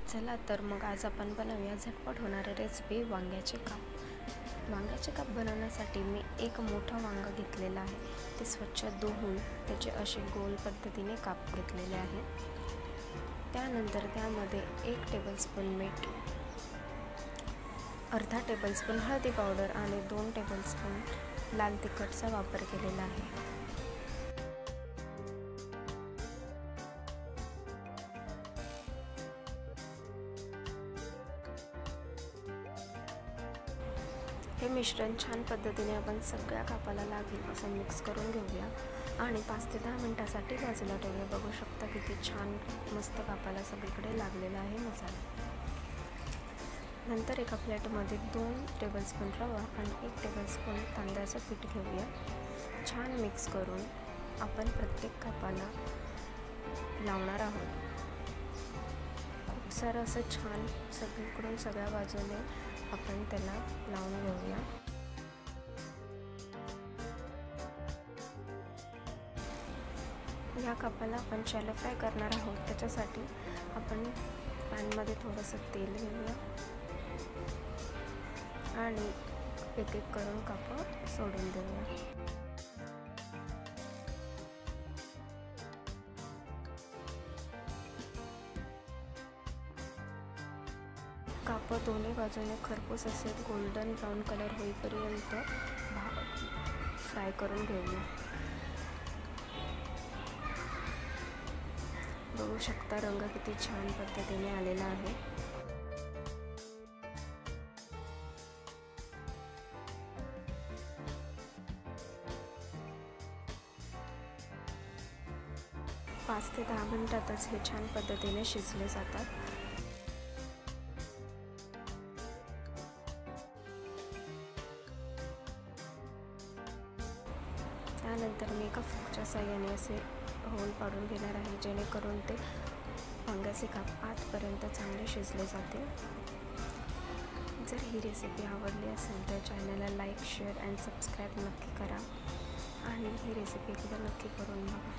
चला तर मग आज आपण बनवूया झटपट होणारी रेसिपी वांग्याचे काप। वांग्याचे काप बनवण्यासाठी मी एक मोठा वांगा घेतलेला आहे। ते स्वच्छ धुवून त्याचे असे गोल पद्धतीने काप घेतलेले आहेत। त्यानंतर त्यामध्ये 1 टेबलस्पून मीठ, अर्धा टेबलस्पून हळदी पावडर आणि 2 टेबलस्पून लाल तिखटचा वापर केलेला आहे। हे मिश्रण छान पद्धतीने आपण सगळ्या कापाला लागेल असं मिक्स करून घेऊया आणि 5 ते 10 मिनिटांसाठी बाजूला ठेवूया। बघू शकता किती छान मस्त कापाला सगळीकडे लागलेला आहे मसाला। नंतर एका प्लेटमध्ये 2 टेबलस्पून रवा आणि 1 टेबलस्पून तांदळाचं पीठ घेऊया। छान मिक्स करून आपण प्रत्येक कापाला लावणार आहोत। खूप सारं असं छान सगळीकडून सगळ्या बाजूने आपण त्याला लावून घेऊया। या कापाला आपण शॅलो फ्राय करणार आहोत। त्याच्यासाठी आपण पॅनमध्ये थोडंसं तेल घेऊया आणि एक एक करून काप सोडून देऊया। काप दोन्ही बाजूने खरपूस असे गोल्डन ब्राउन कलर होईपर्यंत फ्राय करून घेऊया। बघू शकता रंग किती छान पद्धतीने आलेला आहे। पाच ते 10 मिनिटातच हे छान पद्धतीने शिजले जातात। त्यानंतर मी एका फोकच्या साहाय्याने असे होल पाडून घेणार आहे, जेणेकरून ते वांग्याचे काप आतपर्यंत चांगले शिजले जाते। जर ही रेसिपी आवडली असेल तर चॅनलला लाईक, शेअर अँड सबस्क्राईब नक्की करा आणि ही रेसिपी एकदा नक्की करून बघा।